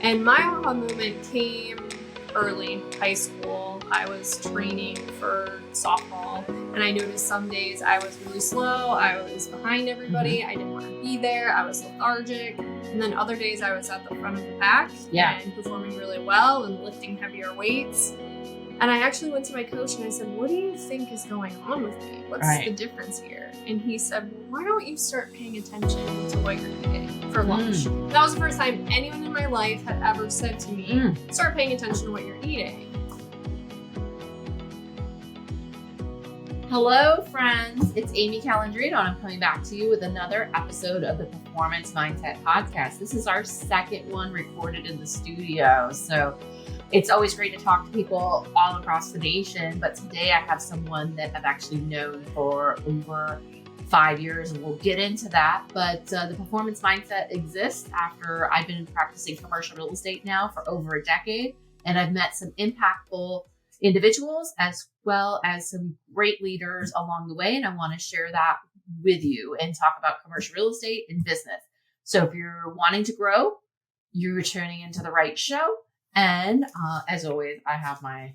And my aha moment came early, high school. I was training for softball, and I noticed some days I was really slow. I was behind everybody. I didn't want to be there. I was lethargic. And then other days I was at the front of the pack and performing really well and lifting heavier weights. And I actually went to my coach and I said, what do you think is going on with me? What's the difference here? And he said, well, why don't you start paying attention to what you're eating for lunch? That was the first time anyone in my life had ever said to me, start paying attention to what you're eating. Hello, friends. It's Amy Calandrino, and I'm coming back to you with another episode of the Performance Mindset Podcast. This is our second one recorded in the studio. So it's always great to talk to people all across the nation, but today I have someone that I've actually known for over 5 years, and we'll get into that. But the performance mindset exists after I've been practicing commercial real estate now for over a decade, and I've met some impactful individuals as well as some great leaders along the way, and I want to share that with you and talk about commercial real estate and business. So if you're wanting to grow, you're tuning into the right show. And as always, I have my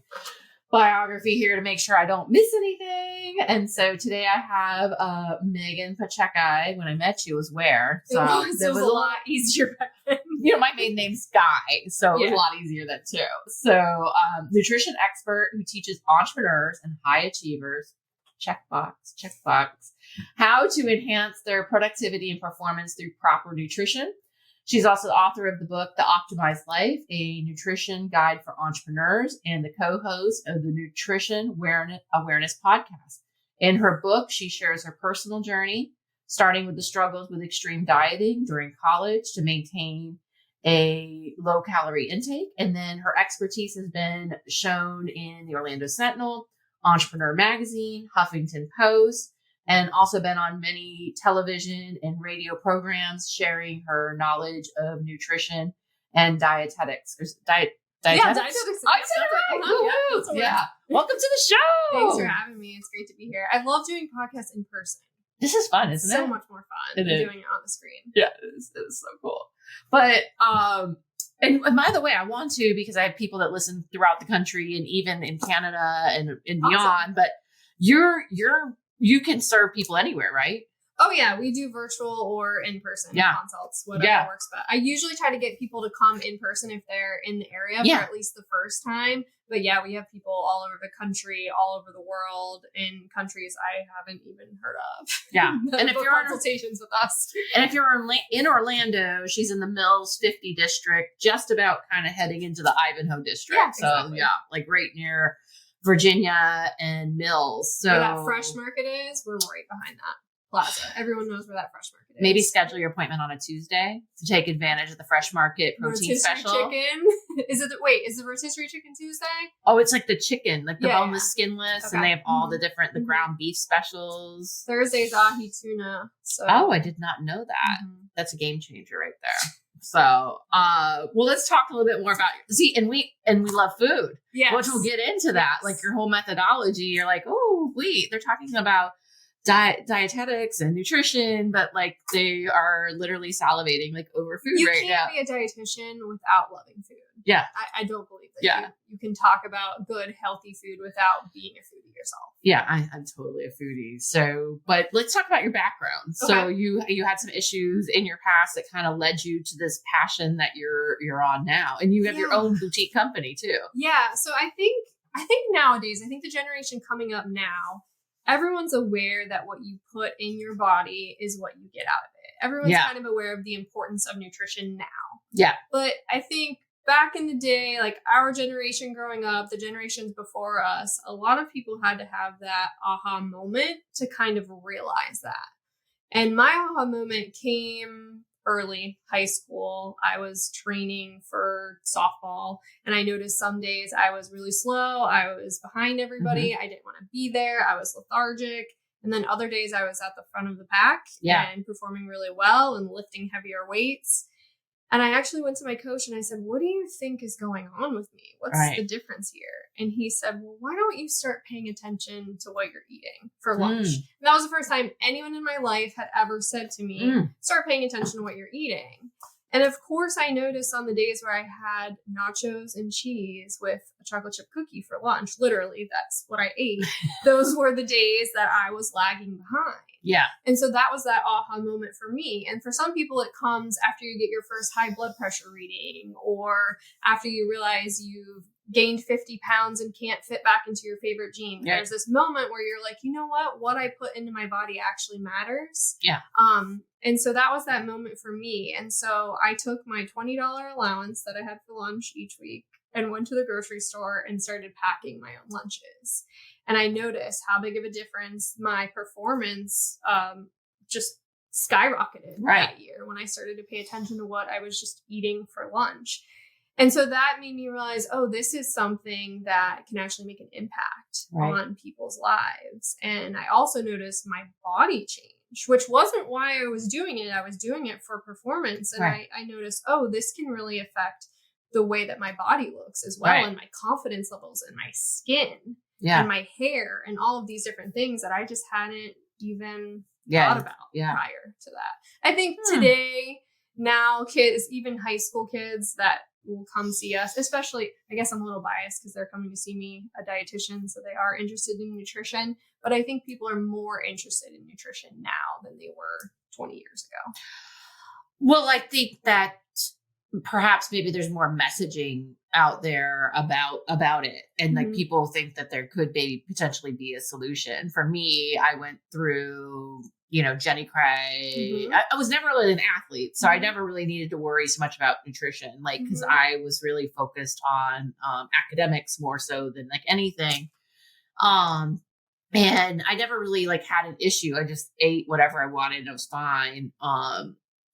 biography here to make sure I don't miss anything. And so today I have Megan Poczekaj. When I met you was where? So it was a lot easier back then. You know, my main name's Guy, so it was a lot easier then too. So nutrition expert who teaches entrepreneurs and high achievers, checkbox, how to enhance their productivity and performance through proper nutrition. She's also the author of the book, The Optimized Life, a nutrition guide for entrepreneurs, and the co-host of the Nutrition Awareness podcast. In her book, she shares her personal journey, starting with the struggles with extreme dieting during college to maintain a low-calorie intake. And then her expertise has been shown in the Orlando Sentinel, Entrepreneur Magazine, Huffington Post, and also been on many television and radio programs sharing her knowledge of nutrition and dietetics. Dietetics? Yeah, dietetics. I said it right. Yeah. Welcome to the show. Thanks for having me. It's great to be here. I love doing podcasts in person. This is fun, isn't it? So much more fun than doing it on the screen. Yeah, it's so cool. But, and by the way, I want to, because I have people that listen throughout the country and even in Canada and beyond, awesome. But you can serve people anywhere, right? Oh yeah, we do virtual or in-person consults, whatever works best. I usually try to get people to come in person if they're in the area for at least the first time. But yeah, we have people all over the country, all over the world, in countries I haven't even heard of. Yeah, and if you're consultations with us, and if you're in Orlando, she's in the Mills 50 district, just about kind of heading into the Ivanhoe district. Yeah, exactly. So like right near Virginia and Mills. So where that Fresh Market is, we're right behind that plaza. Everyone knows where that Fresh Market is. Maybe schedule your appointment on a Tuesday to take advantage of the Fresh Market protein rotisserie special. Chicken. Is the rotisserie chicken Tuesday? Oh, it's like the chicken, like the boneless, skinless, and they have all the different ground beef specials. Thursday's ahi tuna. So. Oh, I did not know that. That's a game changer right there. So, well, let's talk a little bit more about and we love food. Yeah, which we'll get into that. Like your whole methodology. You're like, oh, wait, they're talking about dietetics and nutrition, but like they are literally salivating like over food right now. You can't be a dietitian without loving food. Yeah, I don't believe that. You can talk about good, healthy food without being a foodie yourself. Yeah, I'm totally a foodie. So, but let's talk about your background. Okay. So you had some issues in your past that kind of led you to this passion that you're on now, and you have your own boutique company too. Yeah. So I think nowadays, the generation coming up now, everyone's aware that what you put in your body is what you get out of it. Everyone's kind of aware of the importance of nutrition now. Yeah. But I think back in the day, like our generation growing up, the generations before us, a lot of people had to have that aha moment to kind of realize that. And my aha moment came early, high school. I was training for softball, and I noticed some days I was really slow. I was behind everybody. I didn't want to be there. I was lethargic. And then other days I was at the front of the pack and performing really well and lifting heavier weights. And I actually went to my coach and I said, what do you think is going on with me? What's the difference here? And he said, well, why don't you start paying attention to what you're eating for lunch? And that was the first time anyone in my life had ever said to me, start paying attention to what you're eating. And of course, I noticed on the days where I had nachos and cheese with a chocolate chip cookie for lunch, literally, that's what I ate. Those were the days that I was lagging behind. Yeah. And so that was that aha moment for me. And for some people, it comes after you get your first high blood pressure reading, or after you realize you've gained 50 pounds and can't fit back into your favorite jeans. Yeah. There's this moment where you're like, you know what I put into my body actually matters. Yeah. And so that was that moment for me. And so I took my $20 allowance that I had for lunch each week and went to the grocery store and started packing my own lunches. And I noticed how big of a difference my performance just skyrocketed that year when I started to pay attention to what I was just eating for lunch. And so that made me realize, oh, this is something that can actually make an impact on people's lives. And I also noticed my body change, which wasn't why I was doing it. I was doing it for performance. And I noticed, oh, this can really affect the way that my body looks as well, and my confidence levels and my skin and my hair and all of these different things that I just hadn't even thought about prior to that. I think today, now kids, even high school kids that will come see us, especially, I guess I'm a little biased because they're coming to see me, a dietitian, so they are interested in nutrition, but I think people are more interested in nutrition now than they were 20 years ago. Well, I think that perhaps maybe there's more messaging out there about it, and like people think that there could maybe potentially be a solution. For me, I went through, Jenny Craig. I was never really an athlete, so I never really needed to worry so much about nutrition, like, because I was really focused on academics more so than like anything. And I never really like had an issue. I just ate whatever I wanted and it was fine.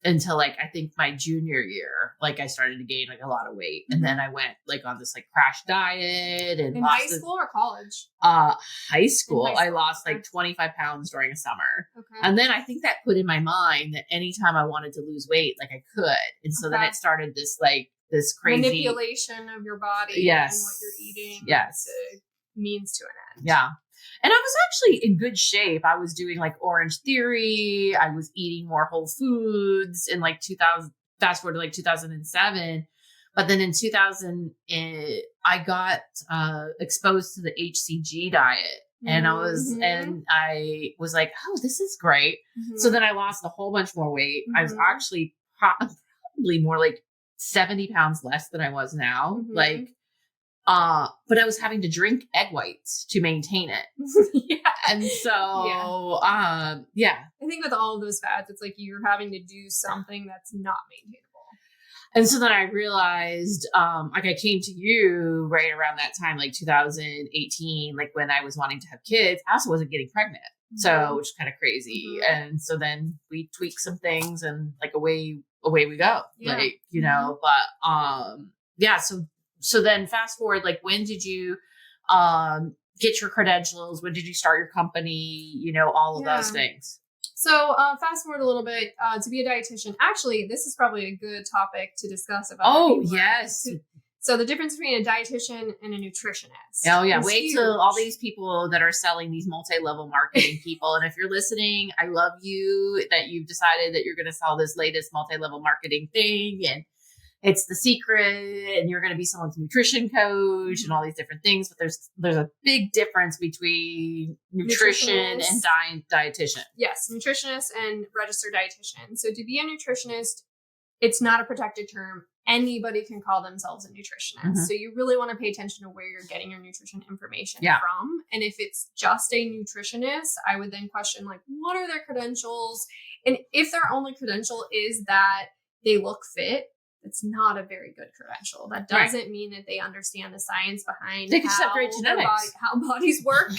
Until like, I think my junior year, like I started to gain like a lot of weight. And then I went like on this like crash diet. And in high school or college? High school. I lost like 25 pounds during a summer. Okay. And then I think that put in my mind that anytime I wanted to lose weight, like I could. And so then it started this crazy manipulation of your body and what you're eating means to an end. Yeah. And I was actually in good shape. I was doing like Orange Theory. I was eating more whole foods in like 2000, fast forward to like 2007. But then in 2000, I got exposed to the HCG diet. And I was like, oh, this is great. So then I lost a whole bunch more weight. I was actually probably more like 70 pounds less than I was now. But I was having to drink egg whites to maintain it. And so, I think with all of those fats, it's like you're having to do something that's not maintainable. And so then I realized, like I came to you right around that time, like 2018, like when I was wanting to have kids, I also wasn't getting pregnant. So, which is kind of crazy. And so then we tweaked some things and like away we go, So then fast forward, like when did you get your credentials? When did you start your company? All of those things. So fast forward a little bit, to be a dietitian. Actually, this is probably a good topic to discuss. Yes. So the difference between a dietitian and a nutritionist. Oh yeah. Wait till all these people that are selling these multi-level marketing people. And if you're listening, I love you that you've decided that you're going to sell this latest multi-level marketing thing. And it's the secret, and you're going to be someone's nutrition coach and all these different things. But there's a big difference between nutrition and dietitian. Yes, nutritionist and registered dietitian. So to be a nutritionist, it's not a protected term. Anybody can call themselves a nutritionist. So you really want to pay attention to where you're getting your nutrition information from. And if it's just a nutritionist, I would then question, like, what are their credentials? And if their only credential is that they look fit, it's not a very good credential. That doesn't mean that they understand the science behind they could separate genetics. How bodies work.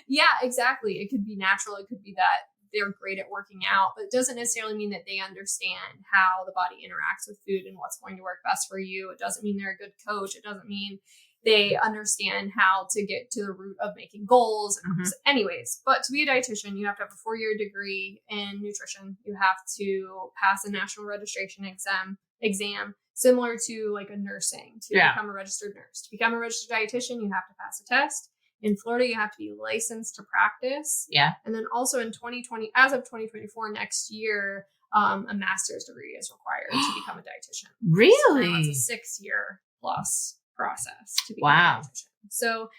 Yeah, exactly. It could be natural. It could be that they're great at working out, but it doesn't necessarily mean that they understand how the body interacts with food and what's going to work best for you. It doesn't mean they're a good coach. It doesn't mean they understand how to get to the root of making goals. Anyways, but to be a dietitian, you have to have a 4-year degree in nutrition. You have to pass a national registration exam similar to like a nursing to become a registered nurse. To become a registered dietitian, you have to pass a test. In Florida, you have to be licensed to practice. And then also in 2020, as of 2024, next year, a master's degree is required to become a dietitian. Really? So it's a 6-year plus process to become a dietitian. So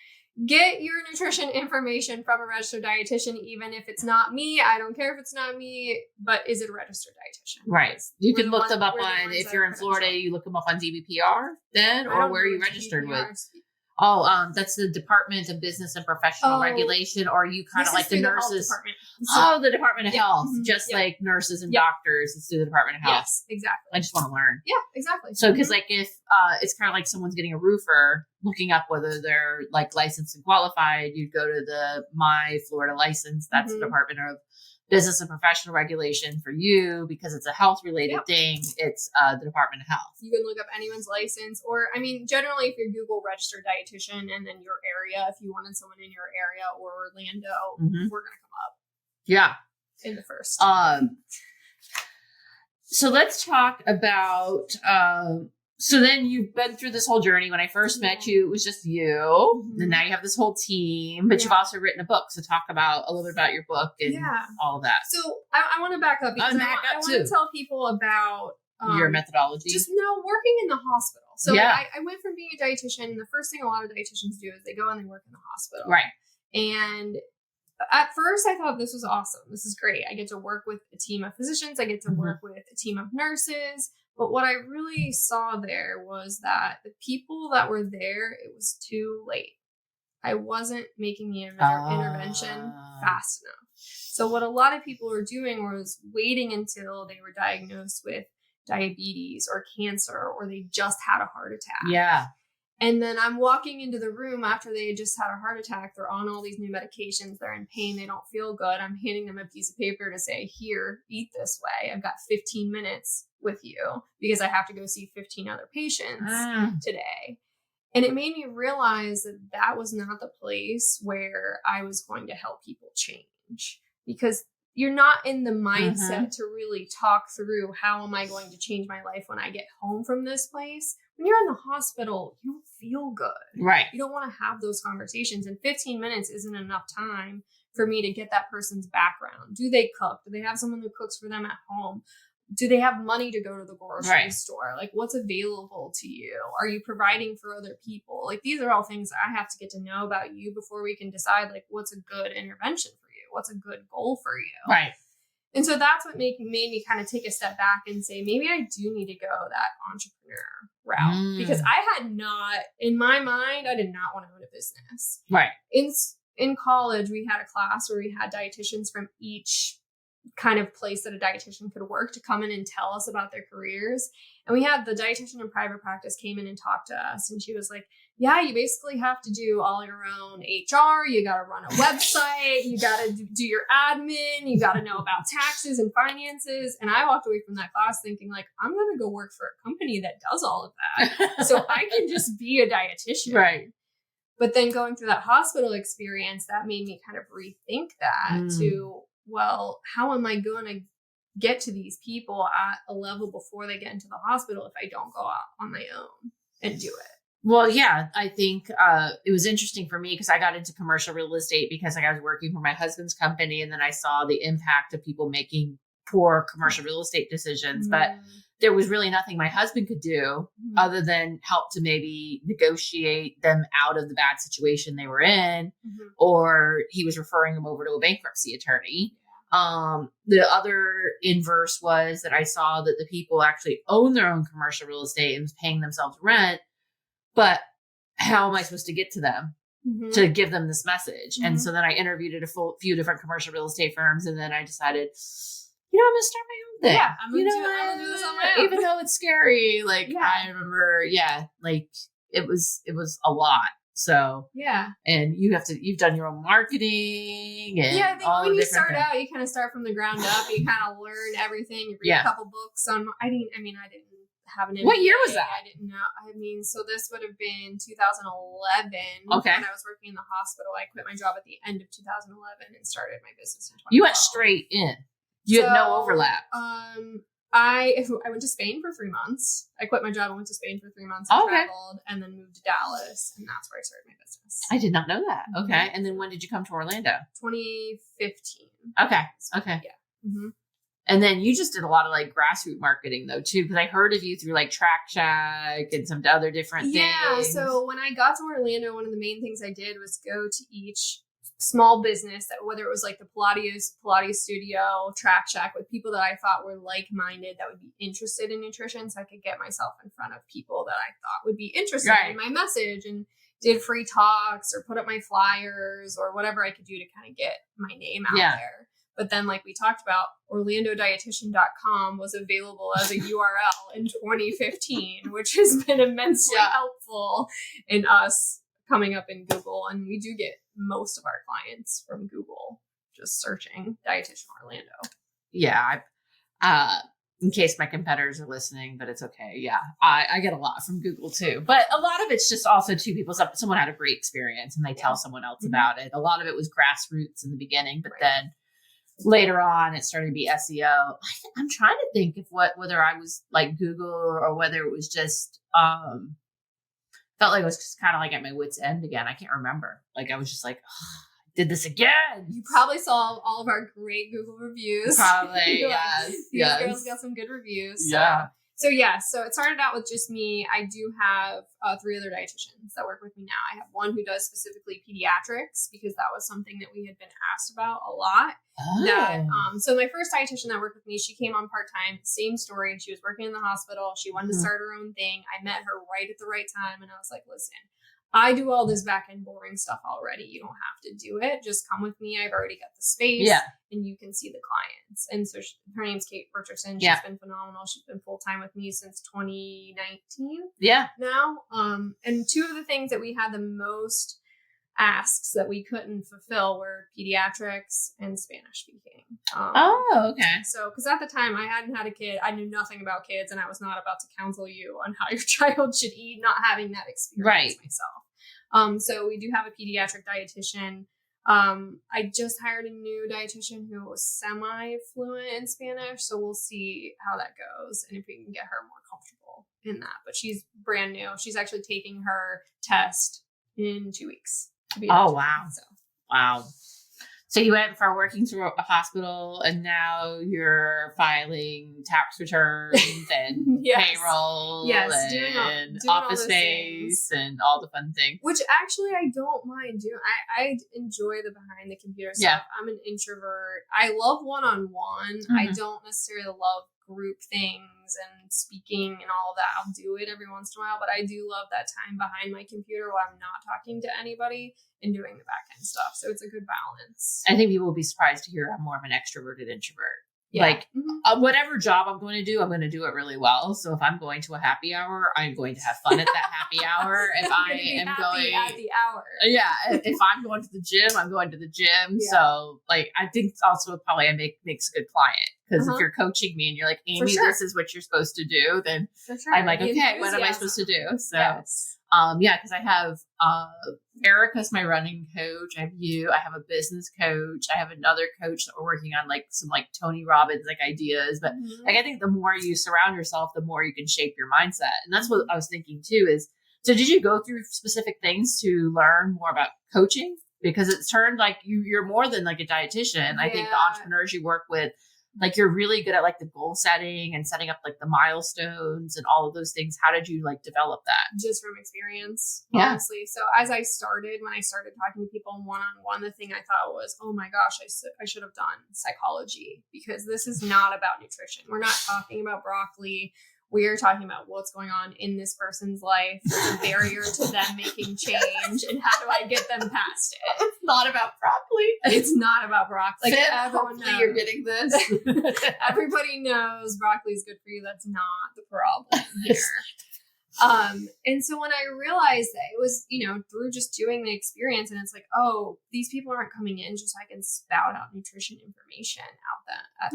get your nutrition information from a registered dietitian, even if it's not me. I don't care if it's not me, but is it a registered dietitian? Right. You can look them up on, if you're in Florida, you look them up on DBPR then, or where are you registered with? Oh, that's the Department of Business and Professional Regulation, or you kind of like the nurses. The Department of Health, just like nurses and doctors, it's through the Department of Health. Yes, exactly. I just want to learn. Yeah, exactly. So, because like if it's kind of like someone's getting a roofer, looking up whether they're like licensed and qualified, you'd go to the My Florida License. That's the Department of Business and Professional Regulation for you, because it's a health related thing. It's the Department of Health. You can look up anyone's license, or I mean, generally, if you Google registered dietitian and then your area, if you wanted someone in your area or Orlando, we're gonna come up. Yeah, in the first. So let's talk about. So then you've been through this whole journey. When I first met you, it was just you. And now you have this whole team, but you've also written a book. So talk about a little bit about your book and all of that. So I want to back up because I want to tell people about your methodology. Just working in the hospital. So I went from being a dietitian. The first thing a lot of dietitians do is they go and they work in the hospital. Right. And at first I thought this was awesome. This is great. I get to work with a team of physicians. I get to work with a team of nurses. But what I really saw there was that the people that were there, it was too late. I wasn't making the intervention fast enough. So what a lot of people were doing was waiting until they were diagnosed with diabetes or cancer, or they just had a heart attack. Yeah. And then I'm walking into the room after they had just had a heart attack. They're on all these new medications. They're in pain. They don't feel good. I'm handing them a piece of paper to say, here, eat this way. I've got 15 minutes with you because I have to go see 15 other patients today. And it made me realize that that was not the place where I was going to help people change, because you're not in the mindset to really talk through how am I going to change my life when I get home from this place. When you're in the hospital, you don't feel good. Right. You don't want to have those conversations. And 15 minutes isn't enough time for me to get that person's background. Do they cook? Do they have someone who cooks for them at home? Do they have money to go to the grocery store? Like, what's available to you? Are you providing for other people? Like, these are all things that I have to get to know about you before we can decide, like, what's a good intervention for you? What's a good goal for you? Right. And so that's what made me kind of take a step back and say, maybe I do need to go that entrepreneur route, because I had not, in my mind, I did not want to own a business. Right. In college, we had a class where we had dietitians from each kind of place that a dietitian could work to come in and tell us about their careers. And we had the dietitian in private practice came in and talked to us. And she was like, yeah, you basically have to do all your own HR. You got to run a website. You got to do your admin. You got to know about taxes and finances. And I walked away from that class thinking, like, I'm going to go work for a company that does all of that, so I can just be a dietitian. Right. But then going through that hospital experience, that made me kind of rethink that to, well, how am I going to get to these people at a level before they get into the hospital if I don't go out on my own and do it? Well, yeah, I think it was interesting for me because I got into commercial real estate because I was working for my husband's company, and then I saw the impact of people making poor commercial real estate decisions. But there was really nothing my husband could do other than help to maybe negotiate them out of the bad situation they were in, or he was referring them over to a bankruptcy attorney. The other inverse was that I saw that the people actually own their own commercial real estate and was paying themselves rent. But how am I supposed to get to them to give them this message? And so then I interviewed at a few different commercial real estate firms. And then I decided, I'm going to start my own thing. Yeah, I'm going to do this on my own. Even though it's scary. Like, I remember, like it was a lot. So, and you've done your own marketing and I think when you start out, you kind of start from the ground up. You kind of learn everything. You read a couple books on, I didn't have an MBA. What year was that? I didn't know. So this would have been 2011. Okay. When I was working in the hospital. I quit my job at the end of 2011 and started my business in 2012. You went straight in. You had no overlap. I went to Spain for 3 months. I quit my job and went to Spain for 3 months and traveled, and then moved to Dallas, and that's where I started my business. I did not know that. Okay. And then when did you come to Orlando? 2015. Okay. Okay. Yeah. And then you just did a lot of like grassroots marketing though too, because I heard of you through like Track Shack and some other different things. Yeah. So when I got to Orlando, one of the main things I did was go to each small business, that whether it was like the Pilates studio, Track Shack, with people that I thought were like-minded that would be interested in nutrition, so I could get myself in front of people that I thought would be interested in my message, and did free talks or put up my flyers or whatever I could do to kind of get my name out there. But then, like we talked about, OrlandoDietitian.com was available as a URL in 2015, which has been immensely helpful in us coming up in Google. And we do get most of our clients from Google, just searching Dietitian Orlando. Yeah. In case my competitors are listening, but it's okay. Yeah. I get a lot from Google too, but a lot of it's just also too, someone had a great experience and they tell someone else about it. A lot of it was grassroots in the beginning, but then later on it started to be SEO. I'm trying to think of whether I was like Google or whether it was just, felt like I was just kind of like at my wit's end again. I can't remember. Like I was just like, oh, I did this again. You probably saw all of our great Google reviews. Probably, yes. These girls got some good reviews. So it started out with just me. I do have 3 other dietitians that work with me now. I have one who does specifically pediatrics, because that was something that we had been asked about a lot. So my first dietitian that worked with me, she came on part-time, same story. She was working in the hospital. She wanted to start her own thing. I met her right at the right time. And I was like, listen, I do all this back end boring stuff already. You don't have to do it. Just come with me. I've already got the space and you can see the clients. And so her name's Kate Richardson. She's been phenomenal. She's been full-time with me since 2019 now. And 2 of the things that we had the most asks that we couldn't fulfill were pediatrics and Spanish speaking. Okay. So, because at the time I hadn't had a kid, I knew nothing about kids, and I was not about to counsel you on how your child should eat, not having that experience myself. So we do have a pediatric dietitian. I just hired a new dietitian who was semi-fluent in Spanish, so we'll see how that goes and if we can get her more comfortable in that. But she's brand new. She's actually taking her test in 2 weeks. Wow. Wow. So you went from working through a hospital and now you're filing tax returns and payroll and doing office space and all the fun things. Which actually I don't mind doing. I enjoy the behind the computer stuff. I'm an introvert. I love one-on-one. I don't necessarily love group things and speaking and all that. I'll do it every once in a while, but I do love that time behind my computer while I'm not talking to anybody and doing the back end stuff. So it's a good balance. I think people will be surprised to hear I'm more of an extroverted introvert. Like whatever job I'm going to do it really well. So if I'm going to a happy hour, I'm going to have fun at that happy hour. If I am going at the hour. If I'm going to the gym, I'm going to the gym. So like, I think also probably makes a good client. Because if you're coaching me and you're like, Amy, this is what you're supposed to do, then I'm like, okay, what am I supposed to do? So, because I have Erica's my running coach. I have you. I have a business coach. I have another coach that we're working on like some like Tony Robbins like ideas. But like, I think the more you surround yourself, the more you can shape your mindset. And that's what I was thinking too is, so did you go through specific things to learn more about coaching? Because it's turned like you're more than like a dietitian. I think the entrepreneurs you work with, like you're really good at like the goal setting and setting up like the milestones and all of those things. How did you like develop that? Just from experience, honestly. So when I started talking to people one-on-one, the thing I thought was, oh my gosh, I should have done psychology, because this is not about nutrition. We're not talking about broccoli. We're talking about what's going on in this person's life, the barrier to them making change, and how do I get them past it? It's not about broccoli. It's not about broccoli. Like, everyone knows. You're getting this. Everybody knows broccoli is good for you. That's not the problem here. And so when I realized that it was, through just doing the experience, and it's like, oh, these people aren't coming in just so I can spout out nutrition information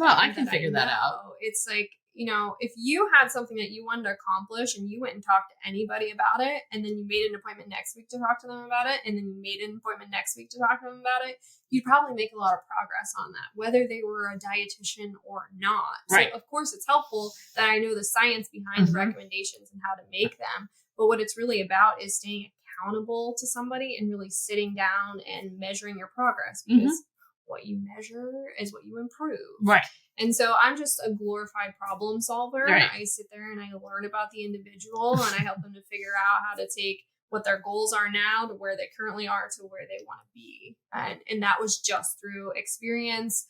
I can figure that out. It's like, if you had something that you wanted to accomplish and you went and talked to anybody about it, and then you made an appointment next week to talk to them about it, and then you made an appointment next week to talk to them about it, you'd probably make a lot of progress on that, whether they were a dietitian or not. Right. So of course it's helpful that I know the science behind the recommendations and how to make them. But what it's really about is staying accountable to somebody and really sitting down and measuring your progress, because what you measure is what you improve. Right. And so I'm just a glorified problem solver. Right. I sit there and I learn about the individual and I help them to figure out how to take what their goals are now to where they currently are to where they want to be. And that was just through experience,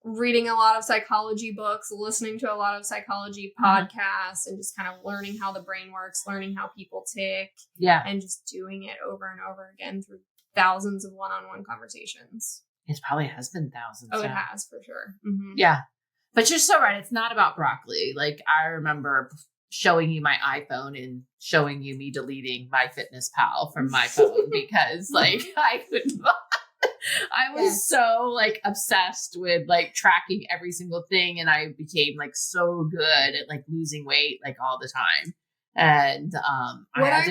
reading a lot of psychology books, listening to a lot of psychology podcasts, and just kind of learning how the brain works, learning how people tick. Yeah. And just doing it over and over again through thousands of one-on-one conversations. It probably has been thousands. Oh, it has for sure. Mm-hmm. Yeah. But you're so right. It's not about broccoli. Like, I remember showing you my iPhone and showing you me deleting MyFitnessPal from my phone because like I could not. I was so like obsessed with like tracking every single thing, and I became like so good at like losing weight like all the time. And what I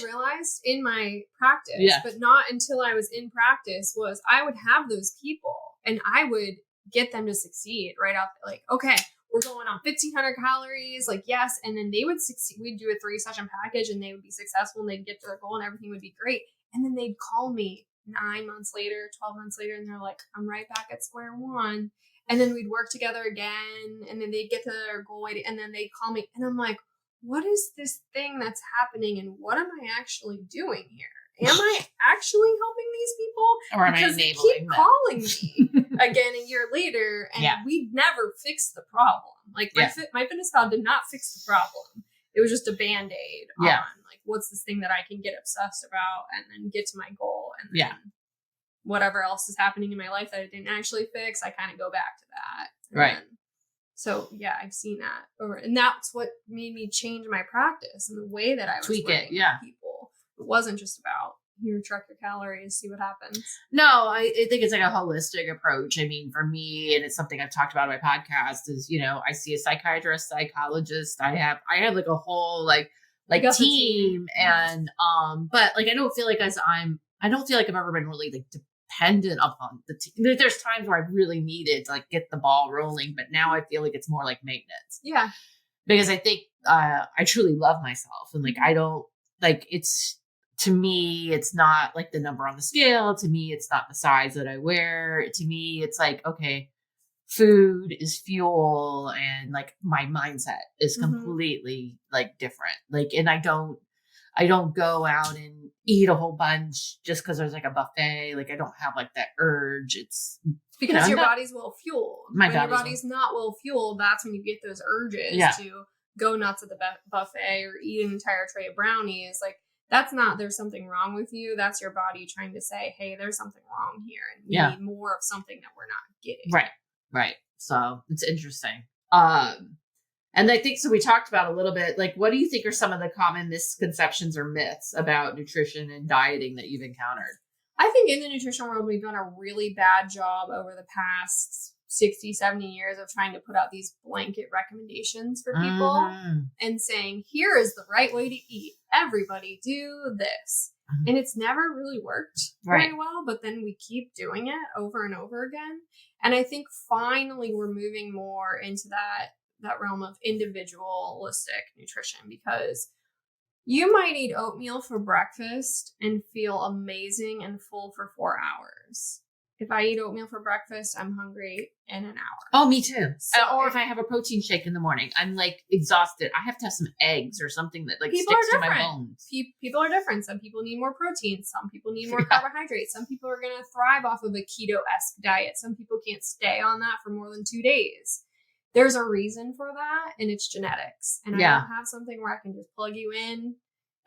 realized in my practice, but not until I was in practice, was I would have those people and I would get them to succeed right off. Like, okay, we're going on 1,500 calories. Like, yes. And then they would succeed. We'd do a 3-session package and they would be successful and they'd get to their goal and everything would be great. And then they'd call me 9 months later, 12 months later, and they're like, I'm right back at square one. And then we'd work together again. And then they'd get to their goal weight and then they'd call me. And I'm like, what is this thing that's happening? And what am I actually doing here? Am I actually helping these people? Or am because I they enabling keep them? calling me again a year later, and we never fixed the problem. Like my fitness pal did not fix the problem. It was just a Band-Aid on like, what's this thing that I can get obsessed about and then get to my goal. And then whatever else is happening in my life that I didn't actually fix, I kind of go back to that. Right. So yeah, I've seen that over, and that's what made me change my practice and the way that I was tweak it. People. It wasn't just about here, track your calories, see what happens. No, I think it's like a holistic approach. I mean, for me, and it's something I've talked about on my podcast, is, you know, I see a psychiatrist, psychologist. I have like a whole like team, and but like I don't feel like I've ever been really like dependent upon the team. There's times where I really needed to like get the ball rolling, but now I feel like it's more like maintenance. Yeah, because I think I truly love myself, and like I don't like it's. To me, it's not like the number on the scale. To me, it's not the size that I wear. To me, it's like, okay, food is fuel, and like my mindset is completely like different. Like, and I don't go out and eat a whole bunch just because there's like a buffet. Like, I don't have like that urge. It's because your body's well fueled. When your body's not well fueled, that's when you get those urges to go nuts at the buffet or eat an entire tray of brownies. Like, that's not, there's something wrong with you. That's your body trying to say, hey, there's something wrong here. And we need more of something that we're not getting. Right. So it's interesting. And I think, so we talked about a little bit, like, what do you think are some of the common misconceptions or myths about nutrition and dieting that you've encountered? I think in the nutrition world, we've done a really bad job over the past 60, 70 years of trying to put out these blanket recommendations for people and saying, here is the right way to eat. Everybody do this. And it's never really worked very well, but then we keep doing it over and over again. And I think finally we're moving more into that realm of individualistic nutrition, because you might eat oatmeal for breakfast and feel amazing and full for 4 hours. If I eat oatmeal for breakfast, I'm hungry in an hour. Oh, me too. So, or if I have a protein shake in the morning, I'm like exhausted. I have to have some eggs or something that like sticks to my bones. People are different. Some people need more protein. Some people need more carbohydrates. Some people are going to thrive off of a keto-esque diet. Some people can't stay on that for more than 2 days. There's a reason for that, and it's genetics. And I don't have something where I can just plug you in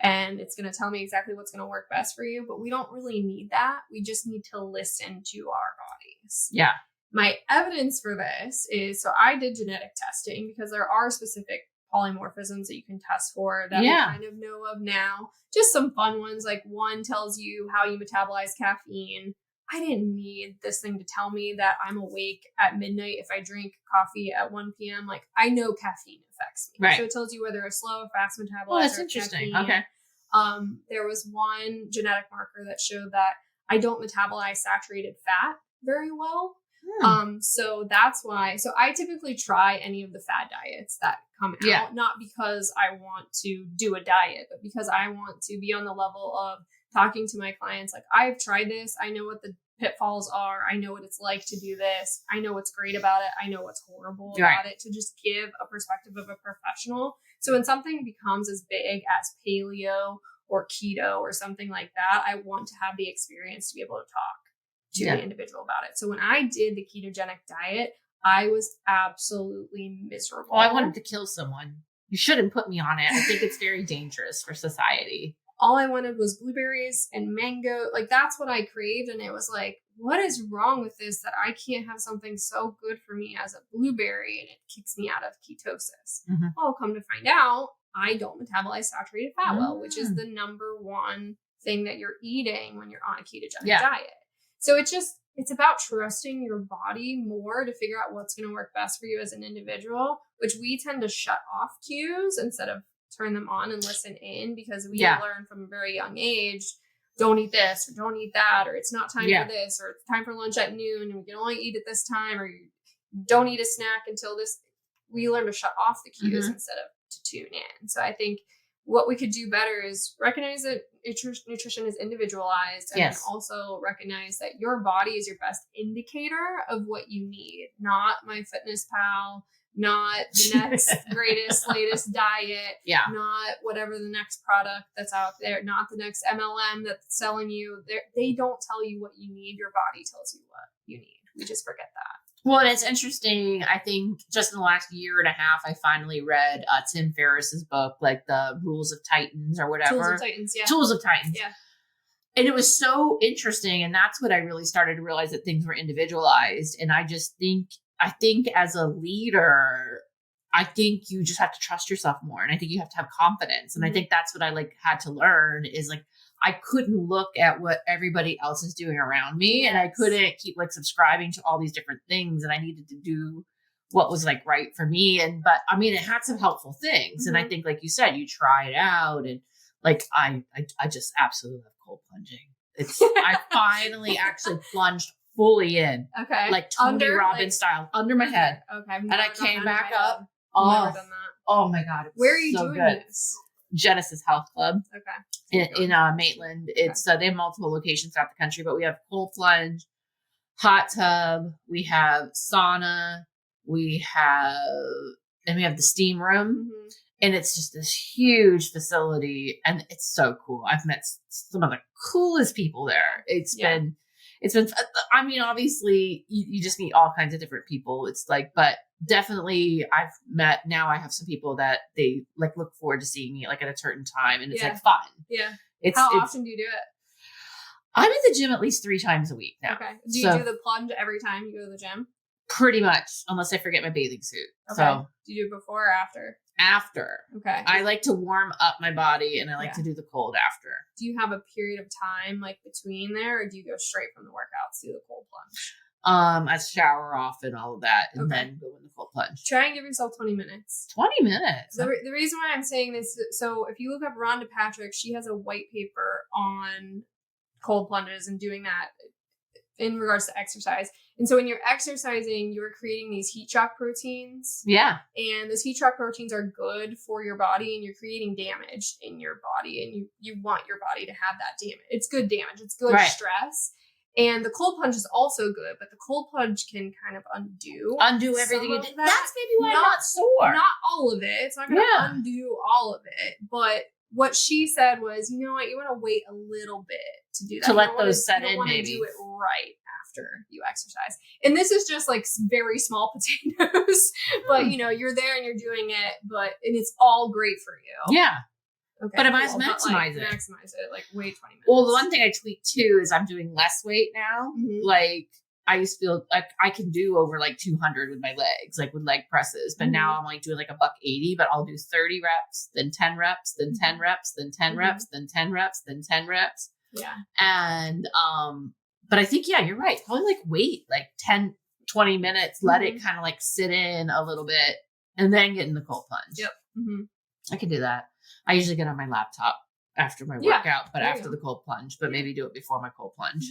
and it's going to tell me exactly what's going to work best for you. But we don't really need that. We just need to listen to our bodies. Yeah. My evidence for this is, so I did genetic testing because there are specific polymorphisms that you can test for that we kind of know of now. Just some fun ones. Like, one tells you how you metabolize caffeine. I didn't need this thing to tell me that I'm awake at midnight if I drink coffee at 1 p.m. Like, I know caffeine affects me. Right. So it tells you whether a slow or fast metabolizer. Oh, that's interesting. Caffeine. Okay. There was one genetic marker that showed that I don't metabolize saturated fat very well. So that's why. So I typically try any of the fad diets that come out, not because I want to do a diet, but because I want to be on the level of talking to my clients, like, I've tried this. I know what the pitfalls are. I know what it's like to do this. I know what's great about it. I know what's horrible about it, to just give a perspective of a professional. So when something becomes as big as paleo or keto or something like that, I want to have the experience to be able to talk to the individual about it. So when I did the ketogenic diet, I was absolutely miserable. Oh, I wanted to kill someone. You shouldn't put me on it. I think it's very dangerous for society. All I wanted was blueberries and mango. Like, that's what I craved. And it was like, what is wrong with this that I can't have something so good for me as a blueberry and it kicks me out of ketosis? Well, come to find out, I don't metabolize saturated fat well, which is the number one thing that you're eating when you're on a ketogenic diet. So it's about trusting your body more to figure out what's going to work best for you as an individual, which we tend to shut off cues instead of turn them on and listen in, because we learn from a very young age, don't eat this or don't eat that, or it's not time for this, or it's time for lunch at noon and we can only eat at this time, or you don't eat a snack until this. We learn to shut off the cues instead of to tune in. So I think what we could do better is recognize that nutrition is individualized, and also recognize that your body is your best indicator of what you need, not MyFitnessPal, not the next greatest, latest diet, not whatever the next product that's out there, not the next MLM that's selling you. They don't tell you what you need. Your body tells you what you need. We just forget that. Well, and it's interesting. I think just in the last year and a half, I finally read Tim Ferriss's book, like the Rules of Titans or whatever. Tools of Titans, yeah. Tools of Titans. Yeah. And it was so interesting. And that's what I really started to realize, that things were individualized. And I think as a leader, I think you just have to trust yourself more. And I think you have to have confidence. And I think that's what I had to learn is I couldn't look at what everybody else is doing around me. And I couldn't keep subscribing to all these different things. And I needed to do what was right for me. But I mean, it had some helpful things. And I think, like you said, you try it out. And I just absolutely love cold plunging. I finally actually plunged fully in. Okay. Like Tony Robbins style, under my head. Okay. And I came back up. I've never done that. Oh my God. Where are you doing this? Genesis Health Club. Okay. In Maitland. It's they have multiple locations throughout the country, but we have cold plunge, hot tub, we have sauna, we have the steam room. And it's just this huge facility, and it's so cool. I've met some of the coolest people there. It's been, I mean, obviously you just meet all kinds of different people. It's but definitely I have some people that they look forward to seeing me at a certain time, and it's fun. Yeah. How often do you do it? I'm at the gym at least 3 times a week now. Okay. Do you do the plunge every time you go to the gym? Pretty much, unless I forget my bathing suit. Okay. So do you do it before or after? After. Okay. I like to warm up my body, and I like to do the cold after. Do you have a period of time between there, or do you go straight from the workouts to the cold plunge? I shower off and all of that, and then go in the cold plunge. Try and give yourself 20 minutes. 20 minutes. The reason why I'm saying this, so if you look up Rhonda Patrick, she has a white paper on cold plunges and doing that in regards to exercise. And so when you're exercising, you're creating these heat shock proteins. Yeah. And those heat shock proteins are good for your body, and you're creating damage in your body, and you want your body to have that damage. It's good damage. It's good stress. And the cold plunge is also good, but the cold plunge can kind of undo everything you did. That's maybe why I'm not sore. Not all of it. It's not going to undo all of it. But what she said was, you know what, you want to wait a little bit to do that. To let those set in, maybe. You don't want to do it right after you exercise. And this is just very small potatoes. But, you're there and you're doing it, and it's all great for you. Yeah. Okay, but I might maximize it. Maximize it, wait 20 minutes. Well, the one thing I tweak too is I'm doing less weight now. I used to feel like I can do over 200 with my legs, with leg presses. But now I'm doing $180, but I'll do 30 reps, then 10 reps, then 10 reps, then 10 reps, then 10 reps, then 10 reps. Yeah. And, but I think, you're right. Probably wait 10, 20 minutes, let it kind of sit in a little bit, and then get in the cold plunge. Yep. I can do that. I usually get on my laptop. after my workout, but after the cold plunge, but maybe do it before my cold plunge.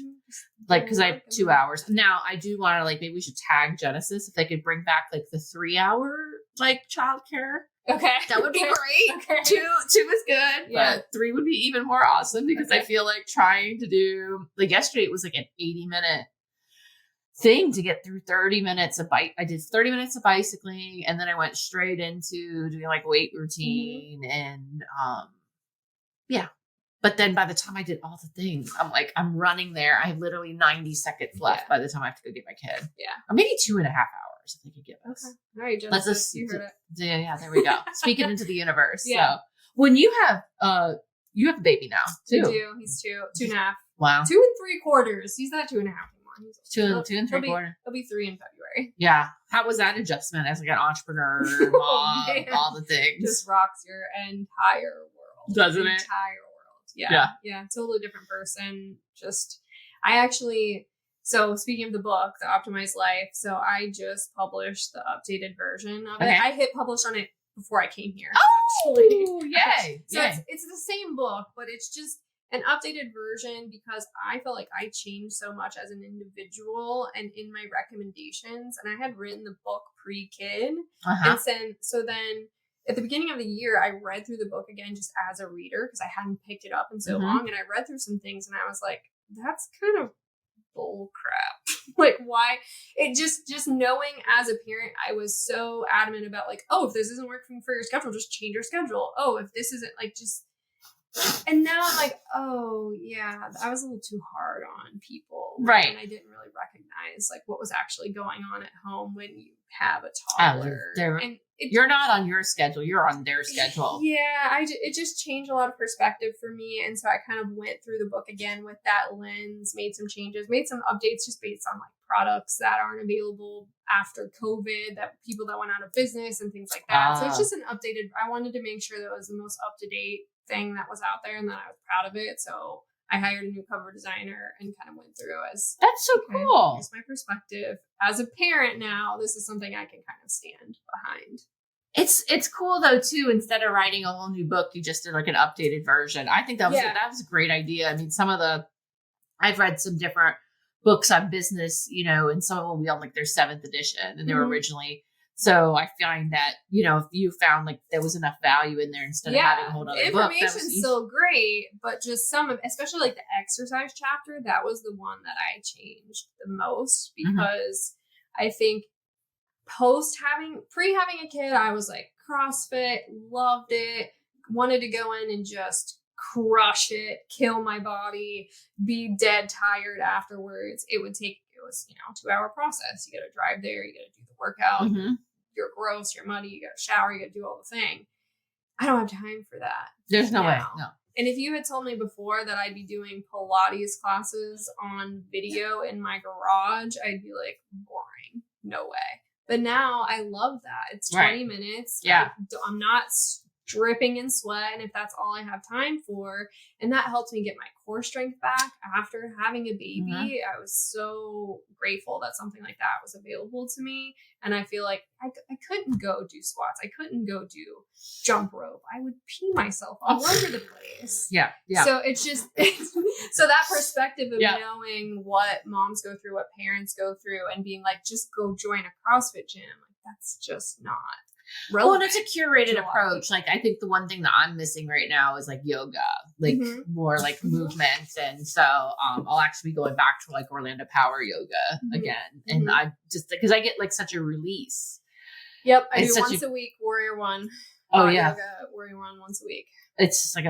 Like, because I have 2 hours. Now, I do want to, like, maybe we should tag Genesis if they could bring back, like, the 3 hour, like, childcare. Okay. That would be great. Okay. Two is good, but 3 would be even more awesome because I feel like trying to do, like, yesterday it was like an 80-minute thing to get through 30 minutes of bike. I did 30 minutes of bicycling, and then I went straight into doing, like, weight routine and, But then by the time I did all the things, I'm running there. I have literally 90 seconds left by the time I have to go get my kid. Yeah. Or maybe 2.5 hours if they could give us. Okay. All right, Genesis, you heard it. Yeah, there we go. Speak it into the universe. Yeah. So when you have a baby now, too. I do. He's 2.5. Wow. 2 3/4. He's not 2.5 anymore. He's 2 and 3/4. He'll be 3 in February. Yeah. How was that adjustment as like an entrepreneur, mom, all the things? Just rocks your entire world. Doesn't it? Entire world. Yeah. Totally different person. So speaking of the book, The Optimized Life, so I just published the updated version of it. I hit publish on it before I came here. Oh, actually. Yay. So it's the same book, but it's just an updated version because I felt like I changed so much as an individual and in my recommendations. And I had written the book pre-kid. And so then at the beginning of the year, I read through the book again just as a reader because I hadn't picked it up in so long. And I read through some things and I was like, that's kind of bull crap. Like, why? It just knowing as a parent, I was so adamant about like, oh, if this isn't working for your schedule, just change your schedule. Oh, if this isn't like just. And now I'm like, oh yeah, I was a little too hard on people. Right. And I didn't really recognize like what was actually going on at home when you have a toddler. You're not on your schedule. You're on their schedule. Yeah. It just changed a lot of perspective for me. And so I kind of went through the book again with that lens, made some changes, made some updates just based on like products that aren't available after COVID, that people that went out of business and things like that. So it's just I wanted to make sure that it was the most up-to-date thing that was out there and that I was proud of it. So I hired a new cover designer and kind of went through as that's so cool. Here's my perspective as a parent. Now this is something I can kind of stand behind. It's cool though too. Instead of writing a whole new book, you just did like an updated version. I think that was a great idea. I mean, I've read some different books on business, and some of them will be on like their 7th edition, and they were originally. So I find that, if you found like there was enough value in there instead of having a whole other book. Information's still great, but just especially like the exercise chapter, that was the one that I changed the most because I think pre-having a kid, I was like CrossFit, loved it, wanted to go in and just crush it, kill my body, be dead tired afterwards. It was, 2-hour process. You got to drive there, you got to do the workout. You're gross, you're muddy, you got to shower, you got to do all the thing. I don't have time for that. There's no way. No. And if you had told me before that I'd be doing Pilates classes on video in my garage, I'd be like, boring. No way. But now I love that. It's 20 minutes. Yeah. I'm not dripping in sweat. And if that's all I have time for, and that helped me get my core strength back after having a baby, I was so grateful that something like that was available to me. And I feel like I couldn't go do squats. I couldn't go do jump rope. I would pee myself all over the place. Yeah. So it's just, so that perspective of knowing what moms go through, what parents go through, and being like, just go join a CrossFit gym. Like, that's just not relevant. Well, and it's a curated approach. Like, I think the one thing that I'm missing right now is like yoga, like more like movement. And so I'll actually be going back to like Orlando Power Yoga again. And I just, because I get like such a release. Yep. I do once a week, Warrior One. Yoga, Warrior One once a week. It's just like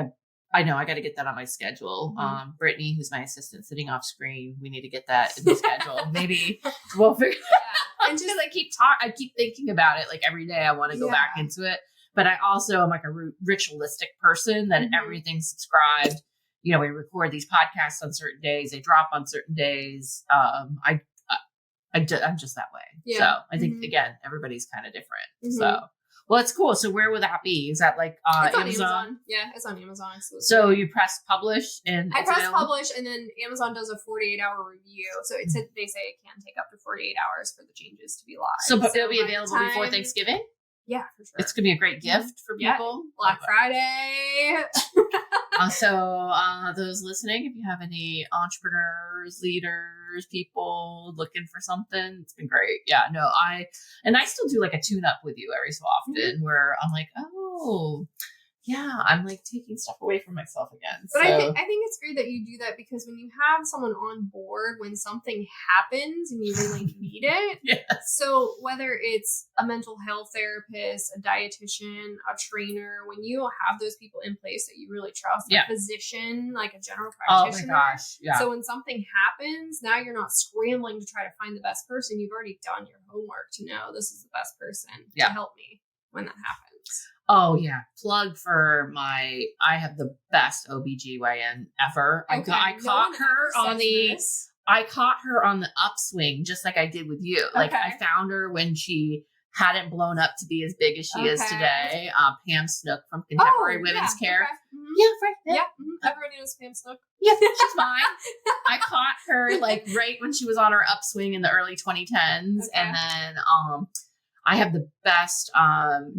I know I got to get that on my schedule. Brittany, who's my assistant sitting off screen, we need to get that in the schedule. Maybe we'll figure it out. And just like I keep thinking about it. Like every day I want to go back into it. But I also am like a ritualistic person that everything's subscribed. We record these podcasts on certain days. They drop on certain days. I'm just that way. Yeah. So I think again, everybody's kind of different. So. Well, it's cool. So where would that be? Is that like it's on Amazon? Yeah, it's on Amazon exclusively. So you press publish and I press publish, and then Amazon does a 48-hour review. So they say it can take up to 48 hours for the changes to be live. So it'll be available before Thanksgiving? Yeah, for sure. It's going to be a great gift for people. Black Friday. So those listening, if you have any entrepreneurs, leaders, people looking for something, it's been great. Yeah, no, I still do like a tune up with you every so often where I'm like, oh, yeah, I'm like taking stuff away from myself again. But I think it's great that you do that, because when you have someone on board, when something happens and you really need it. Yes. So whether it's a mental health therapist, a dietitian, a trainer, when you have those people in place that you really trust, a physician, like a general practitioner. Oh my gosh. Yeah. So when something happens, now you're not scrambling to try to find the best person. You've already done your homework to know this is the best person to help me when that happens. Oh yeah. Plug for I have the best OBGYN ever. Okay. I caught her on the upswing, just like I did with you. Like I found her when she hadn't blown up to be as big as she is today. Pam Snook from Contemporary Women's Care. Okay. Mm-hmm. Yeah, right. Yeah. Everybody knows Pam Snook. Yeah, she's fine. I caught her like right when she was on her upswing in the early 2010s. And then I have the best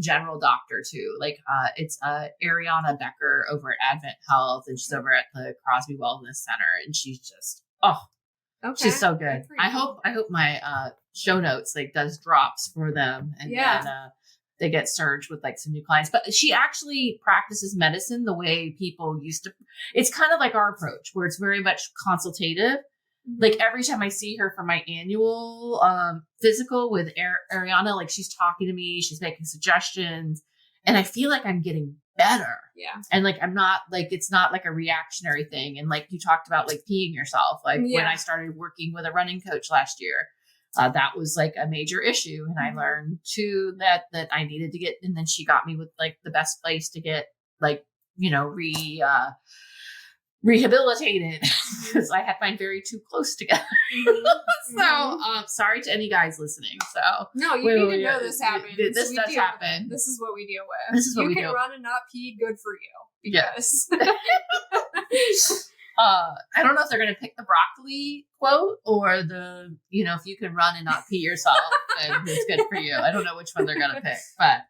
general doctor too. Like it's Ariana Becker over at Advent Health, and she's over at the Crosby Wellness Center, and she's just she's so good. I hope my show notes like does drops for them, and then they get surged with like some new clients. But she actually practices medicine the way people used to. It's kind of like our approach, where it's very much consultative. Like every time I see her for my annual physical with Ariana, like she's talking to me, she's making suggestions, and I feel like I'm getting better. Yeah. And like, I'm not like, it's not like a reactionary thing. And like you talked about like peeing yourself, like when I started working with a running coach last year, that was like a major issue. And I learned too that I needed to get, and then she got me with like the best place to get like, you know, rehabilitated because I had mine very too close together. So sorry to any guys listening. So no, you need to know this happens. This does happen. This is what we deal with. This is what we do. You can run and not pee. Good for you. Because I don't know if they're going to pick the broccoli quote or the, you know, if you can run and not pee yourself, then it's good for you. I don't know which one they're going to pick, but